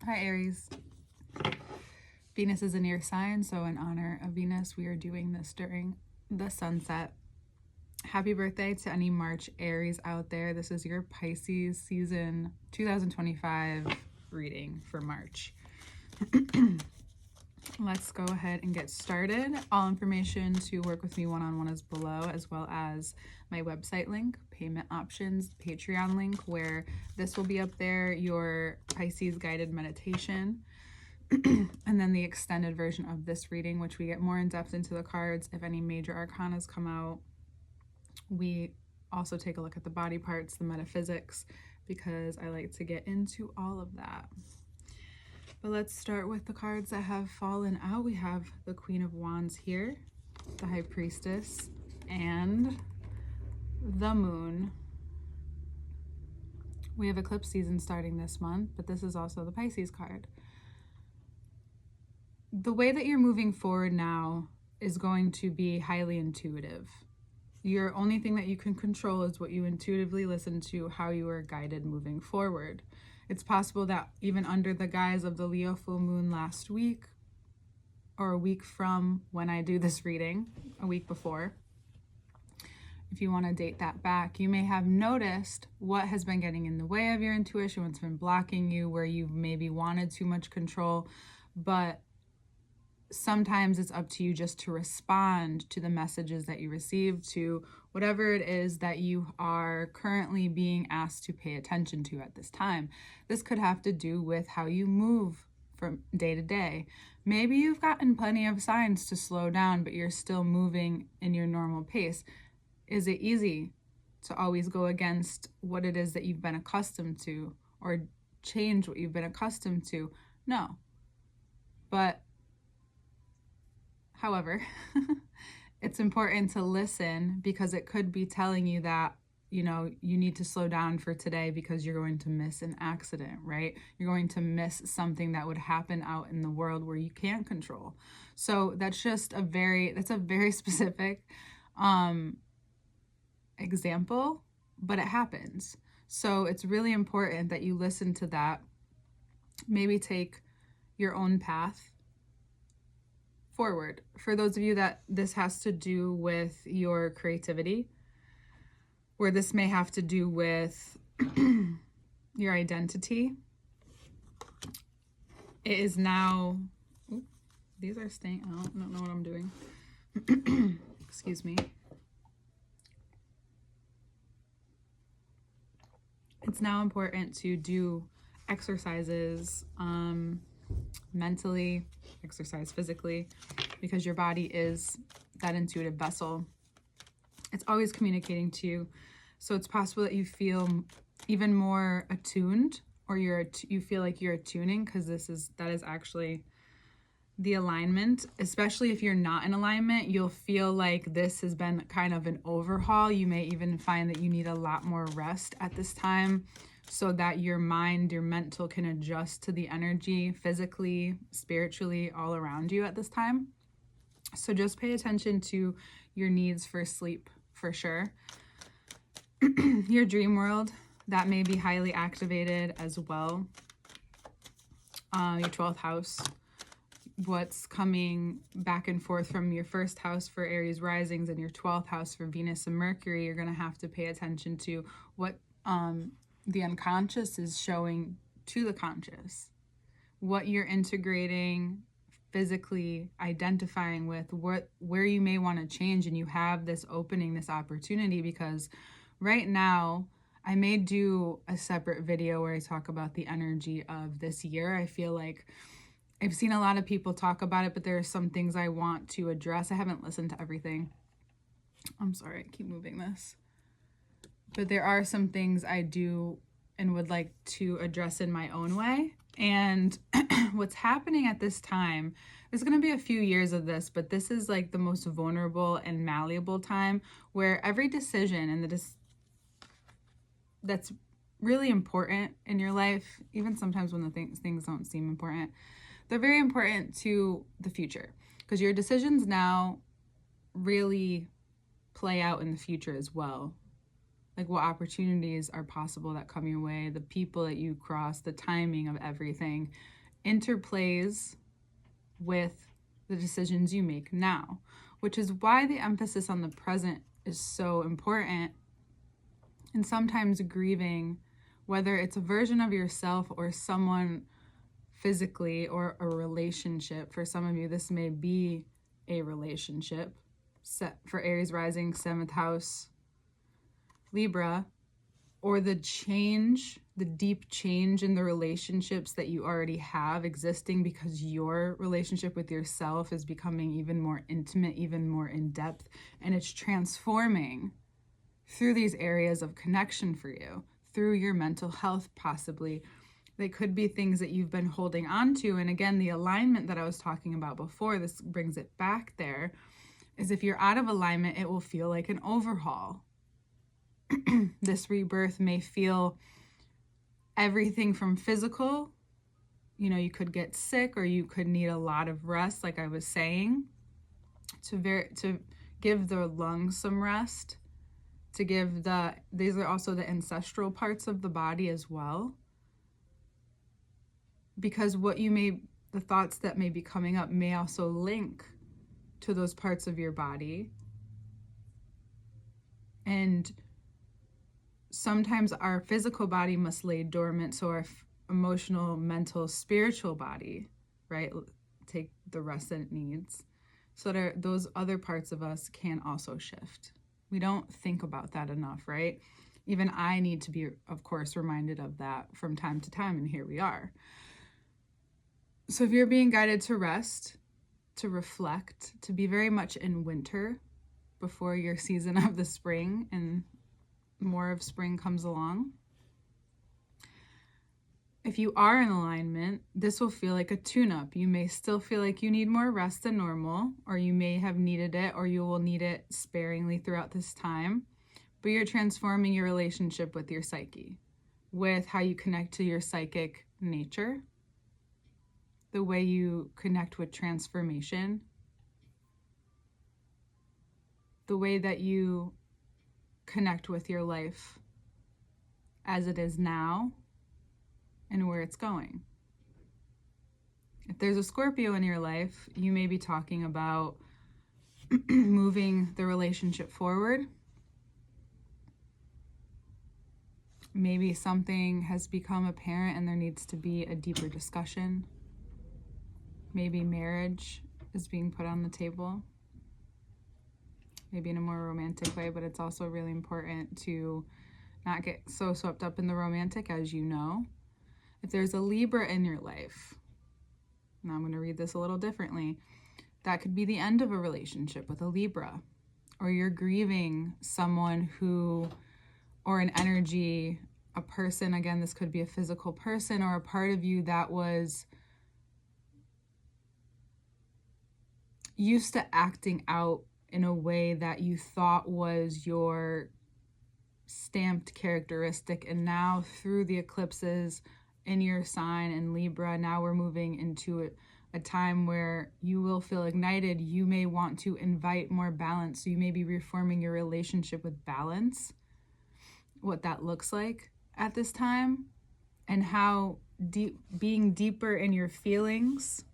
Hi, Aries. Venus is in your sign, so in honor of Venus, we are doing this during the sunset. Happy birthday to any March Aries out there. This is your Pisces season 2025 reading for March. Let's go ahead and get started. All information to work with me one-on-one is below, as well as my website link, payment options, Patreon link, where this will be up there, your Pisces guided meditation, and then the extended version of this reading, which we get more in depth into the cards. If any major arcanas come out, we also take a look at the body parts, the metaphysics, because I like to get into all of that. But let's start with the cards that have fallen out. We have the Queen of Wands here, the High Priestess, and the Moon. We have eclipse season starting this month, but this is also the Pisces card. The way that you're moving forward now is going to be highly intuitive. Your only thing that you can control is what you intuitively listen to, how you are guided moving forward. It's possible that even under the guise of the Leo full moon last week, or a week from when I do this reading, a week before, if you want to date that back, you may have noticed what has been getting in the way of your intuition, what's been blocking you, where you've maybe wanted too much control. But sometimes it's up to you just to respond to the messages that you receive, to whatever it is that you are currently being asked to pay attention to at this time. This could have to do with how you move from day to day. Maybe you've gotten plenty of signs to slow down, but you're still moving in your normal pace. Is it easy to always go against what it is that you've been accustomed to, or change what you've been accustomed to? No. But however, it's important to listen, because it could be telling you that, you need to slow down for today because you're going to miss an accident, right? You're going to miss something that would happen out in the world where you can't control. So that's just a very specific example, but it happens. So it's really important that you listen to that. Maybe take your own path forward. For those of you that this has to do with your creativity, where this may have to do with your identity, it is now, these are staying out. I don't know what I'm doing. Excuse me. It's now important to do exercises, mentally, exercise physically, because your body is that intuitive vessel. It's always communicating to you. So it's possible that you feel even more attuned, or you feel like you're attuning, because that is actually the alignment. Especially if you're not in alignment, you'll feel like this has been kind of an overhaul. You may even find that you need a lot more rest at this time, so that your mind, your mental can adjust to the energy physically, spiritually, all around you at this time. So just pay attention to your needs for sleep, for sure. Your dream world, that may be highly activated as well. Your 12th house, what's coming back and forth from your first house for Aries risings and your 12th house for Venus and Mercury, you're going to have to pay attention to what the unconscious is showing to the conscious, what you're integrating physically, identifying with where you may want to change. And you have this opening, this opportunity, because right now I may do a separate video where I talk about the energy of this year. I feel like I've seen a lot of people talk about it, but there are some things I want to address. I haven't listened to everything. I'm sorry, I keep moving this. But there are some things I do and would like to address in my own way. And what's happening at this time, there's going to be a few years of this, but this is like the most vulnerable and malleable time, where every decision and that's really important in your life, even sometimes when the things don't seem important, they're very important to the future, because your decisions now really play out in the future as well. Like what opportunities are possible that come your way, the people that you cross, the timing of everything. interplays with the decisions you make now, which is why the emphasis on the present is so important. And sometimes grieving, whether it's a version of yourself or someone physically or a relationship. For some of you, this may be a relationship. Set for Aries rising, 7th house, Libra, or the change, the deep change in the relationships that you already have existing because your relationship with yourself is becoming even more intimate, even more in depth, and it's transforming through these areas of connection for you, through your mental health possibly. They could be things that you've been holding on to. And again, the alignment that I was talking about before, this brings it back there, is if you're out of alignment, it will feel like an overhaul. This rebirth may feel everything from physical, you could get sick or you could need a lot of rest, like I was saying, to give the lungs some rest, to give these are also the ancestral parts of the body as well. Because the thoughts that may be coming up may also link to those parts of your body. And sometimes our physical body must lay dormant so our emotional, mental, spiritual body, right, take the rest that it needs, so that those other parts of us can also shift. We don't think about that enough, right? Even I need to be, of course, reminded of that from time to time, and here we are. So if you're being guided to rest, to reflect, to be very much in winter before your season of the spring and more of spring comes along. If you are in alignment, this will feel like a tune-up. You may still feel like you need more rest than normal, or you may have needed it, or you will need it sparingly throughout this time. But you're transforming your relationship with your psyche, with how you connect to your psychic nature, the way you connect with transformation, the way that you connect with your life as it is now and where it's going. If there's a Scorpio in your life, you may be talking about moving the relationship forward. Maybe something has become apparent and there needs to be a deeper discussion. Maybe marriage is being put on the table. Maybe in a more romantic way, but it's also really important to not get so swept up in the romantic, as you know. If there's a Libra in your life, now I'm going to read this a little differently, that could be the end of a relationship with a Libra, or you're grieving someone or an energy, a person, again, this could be a physical person or a part of you that was used to acting out in a way that you thought was your stamped characteristic. And now through the eclipses in your sign in Libra, now we're moving into a time where you will feel ignited. You may want to invite more balance. So you may be reforming your relationship with balance, what that looks like at this time, and how being deeper in your feelings,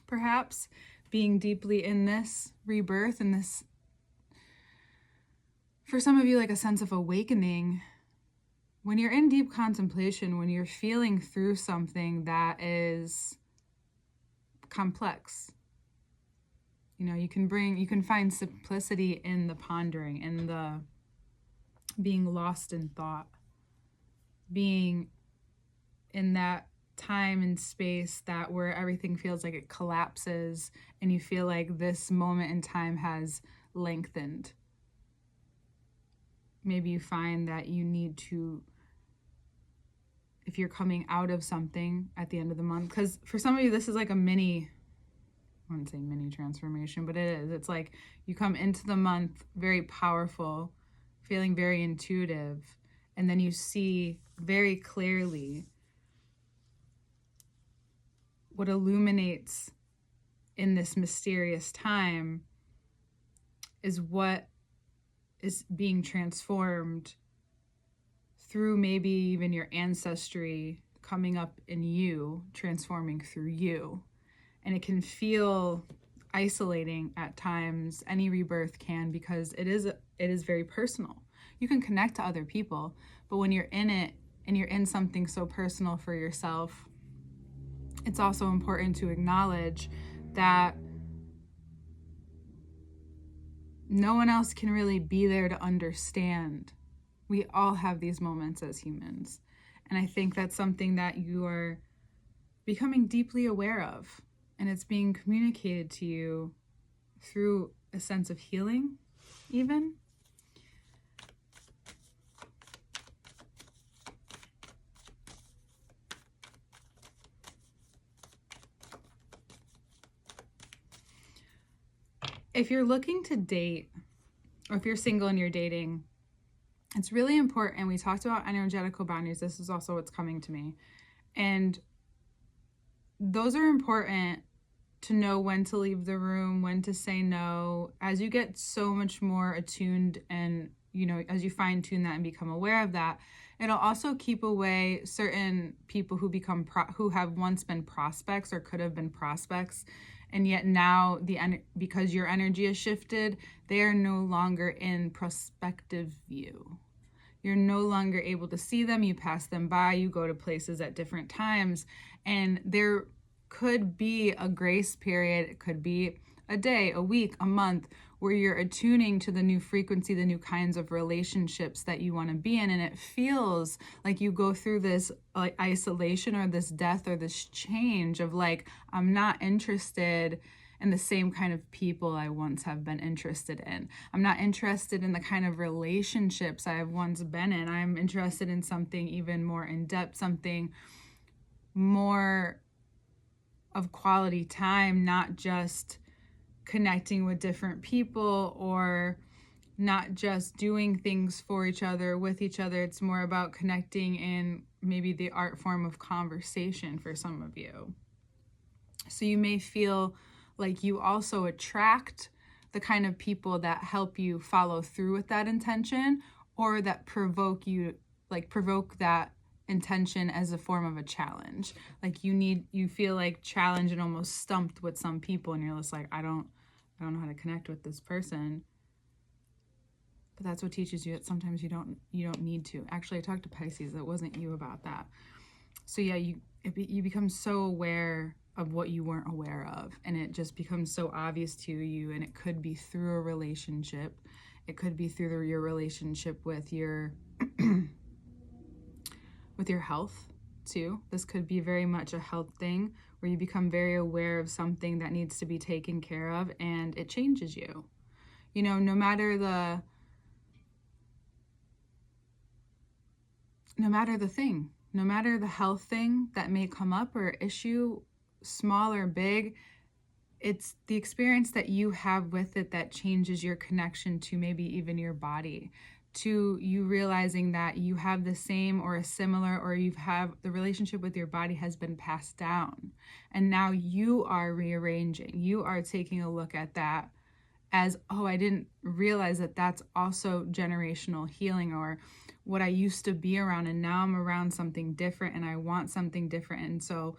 perhaps being deeply in this rebirth and this, for some of you, like a sense of awakening. When you're in deep contemplation, when you're feeling through something that is complex, you can find simplicity in the pondering, in the being lost in thought, being in that time and space that where everything feels like it collapses and you feel like this moment in time has lengthened. Maybe you find that you need to, if you're coming out of something at the end of the month, because for some of you this is like a mini, I wouldn't say mini transformation, but it is. It's like you come into the month very powerful, feeling very intuitive, and then you see very clearly what illuminates in this mysterious time is what is being transformed through maybe even your ancestry coming up in you, transforming through you. And it can feel isolating at times. Any rebirth can, because it is very personal. You can connect to other people, but when you're in it and you're in something so personal for yourself, it's also important to acknowledge that no one else can really be there to understand. We all have these moments as humans. And I think that's something that you are becoming deeply aware of. And it's being communicated to you through a sense of healing, even. If you're looking to date, or if you're single and you're dating, it's really important. We talked about energetical boundaries. This is also what's coming to me. And those are important to know when to leave the room, when to say no. As you get so much more attuned and, as you fine tune that and become aware of that, it'll also keep away certain people who who have once been prospects or could have been prospects. And yet now, because your energy has shifted, they are no longer in prospective view. You're no longer able to see them. You pass them by. You go to places at different times. And there could be a grace period. It could be a day, a week, a month, where you're attuning to the new frequency, the new kinds of relationships that you want to be in. And it feels like you go through this isolation or this death or this change of I'm not interested in the same kind of people I once have been interested in. I'm not interested in the kind of relationships I have once been in. I'm interested in something even more in depth, something more of quality time, not just connecting with different people or not just doing things for each other, with each other. It's more about connecting in maybe the art form of conversation for some of you. So you may feel like you also attract the kind of people that help you follow through with that intention, or that provoke that intention as a form of a challenge. You feel like challenged and almost stumped with some people, and you're just like, I don't know how to connect with this person. But that's what teaches you that sometimes you don't need to. Actually, I talked to Pisces. It wasn't you about that. So yeah, you become so aware of what you weren't aware of, and it just becomes so obvious to you. And it could be through a relationship. It could be through your relationship with your with your health too. This could be very much a health thing where you become very aware of something that needs to be taken care of, and it changes you. No matter the thing, no matter the health thing that may come up or issue, small or big, it's the experience that you have with it that changes your connection to maybe even your body, to you realizing that you have the same or a similar, or the relationship with your body has been passed down. And now you are rearranging. You are taking a look at that as, oh, I didn't realize that that's also generational healing, or what I used to be around, and now I'm around something different and I want something different. And so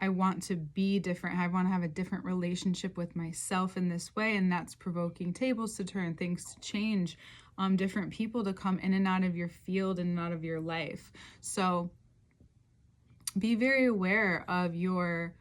I want to be different. I want to have a different relationship with myself in this way. And that's provoking tables to turn, things to change, different people to come in and out of your field and out of your life. So be very aware of your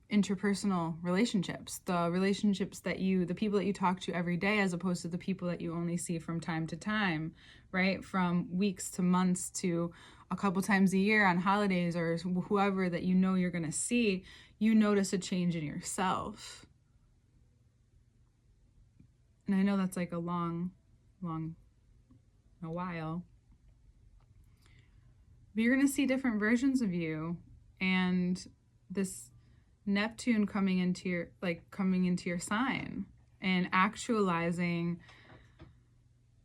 interpersonal relationships, the people that you talk to every day, as opposed to the people that you only see from time to time, right? From weeks to months to a couple times a year on holidays, or whoever that you're going to see, you notice a change in yourself. And I know that's like a while, but you're going to see different versions of you. And this Neptune coming into your sign and actualizing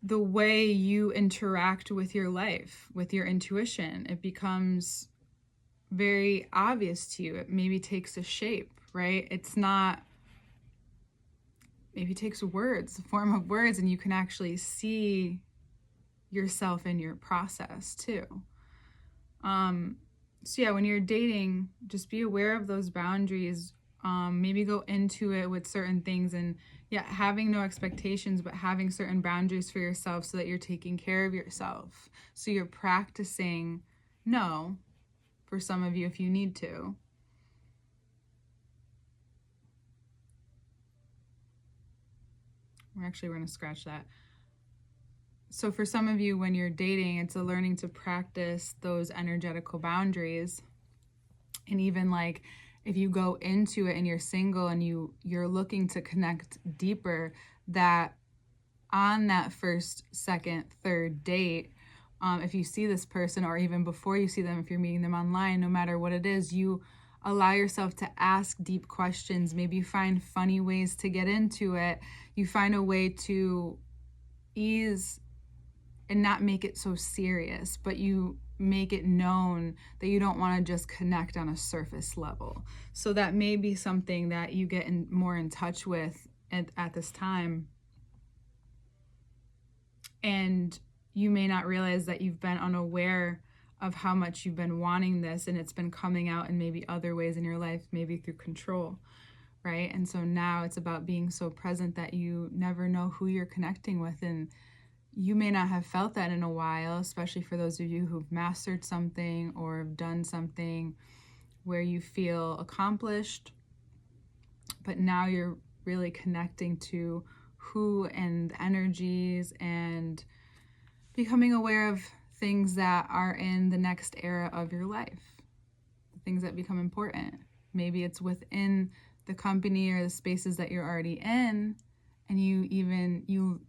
the way you interact with your life, with your intuition, it becomes very obvious to you. It maybe takes a shape, right? It's not, maybe it takes words, a form of words, and you can actually see yourself in your process too. So yeah, when you're dating, just be aware of those boundaries. Maybe go into it with certain things, and yeah, having no expectations, but having certain boundaries for yourself so that you're taking care of yourself. So you're practicing no for some of you if you need to. We're going to scratch that. So for some of you, when you're dating, it's a learning to practice those energetical boundaries. And even like if you go into it and you're single and you're looking to connect deeper, that on that first, second, third date, if you see this person, or even before you see them, if you're meeting them online, no matter what it is, you allow yourself to ask deep questions. Maybe you find funny ways to get into it. You find a way to ease and not make it so serious, but you make it known that you don't want to just connect on a surface level. So that may be something that you get more in touch with at this time. And you may not realize that you've been unaware of how much you've been wanting this, and it's been coming out in maybe other ways in your life, maybe through control, right? And so now it's about being so present that you never know who you're connecting with. And you may not have felt that in a while, especially for those of you who've mastered something or have done something where you feel accomplished, but now you're really connecting to who and energies and becoming aware of things that are in the next era of your life, the things that become important. Maybe it's within the company or the spaces that you're already in, and you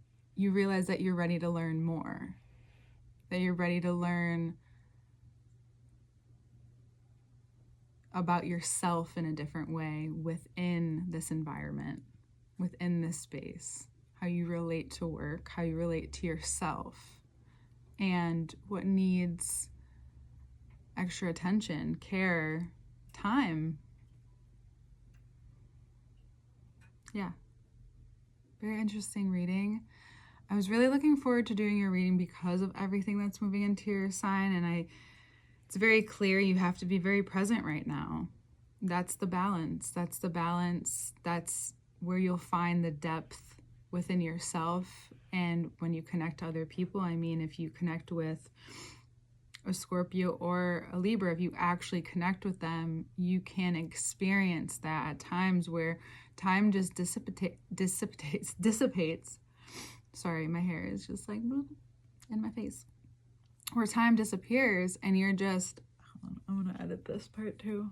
realize that you're ready to learn more, that you're ready to learn about yourself in a different way within this environment, within this space, how you relate to work, how you relate to yourself, and what needs extra attention, care, time. Yeah. Very interesting reading. I was really looking forward to doing your reading because of everything that's moving into your sign, and it's very clear you have to be very present right now. That's the balance. That's the balance. That's where you'll find the depth within yourself. And when you connect to other people, I mean, if you connect with a Scorpio or a Libra, if you actually connect with them, you can experience that at times where time just dissipates. Sorry, my hair is just like in my face. Where time disappears and you're just, hold on, I want to edit this part too.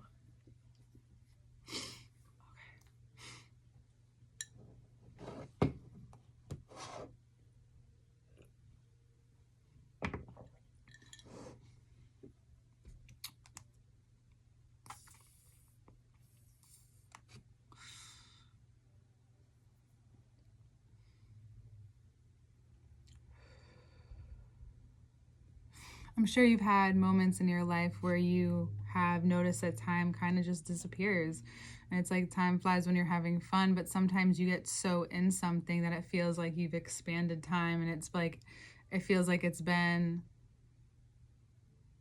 I'm sure you've had moments in your life where you have noticed that time kind of just disappears. And it's like time flies when you're having fun, but sometimes you get so in something that it feels like you've expanded time, and it's like it feels like it's been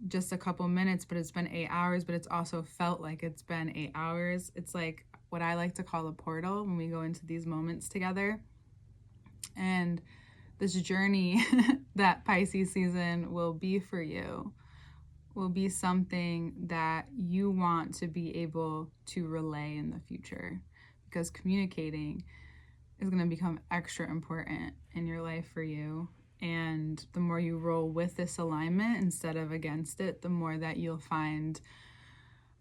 just a couple minutes, but it's been 8 hours, but it's also felt like it's been 8 hours. It's like what I like to call a portal when we go into these moments together. And this journey that Pisces season will be for you will be something that you want to be able to relay in the future, because communicating is going to become extra important in your life for you. And the more you roll with this alignment instead of against it, the more that you'll find,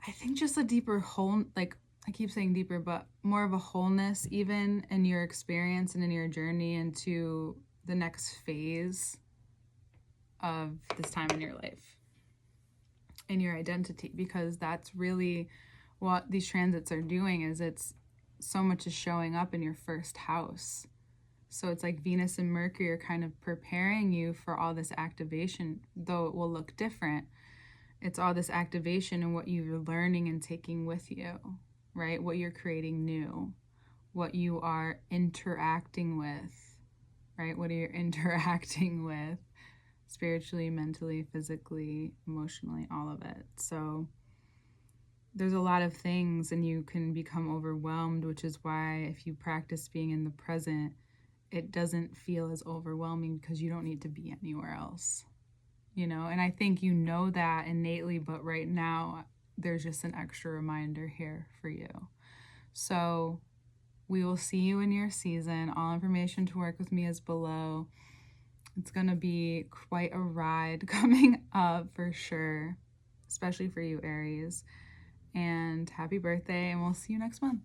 I think, just a deeper whole, like I keep saying deeper, but more of a wholeness even in your experience and in your journey into the next phase of this time in your life, in your identity, because that's really what these transits are doing. Is it's so much is showing up in your first house. So it's like Venus and Mercury are kind of preparing you for all this activation, though it will look different. It's all this activation and what you're learning and taking with you, right? What you're creating new, what you are interacting with, right? What are you interacting with? spiritually, mentally, physically, emotionally, all of it. So there's a lot of things, and you can become overwhelmed, which is why if you practice being in the present, it doesn't feel as overwhelming because you don't need to be anywhere else, And I think you know that innately, but right now there's just an extra reminder here for you. So we will see you in your season. All information to work with me is below. It's going to be quite a ride coming up for sure, especially for you, Aries. And happy birthday, and we'll see you next month.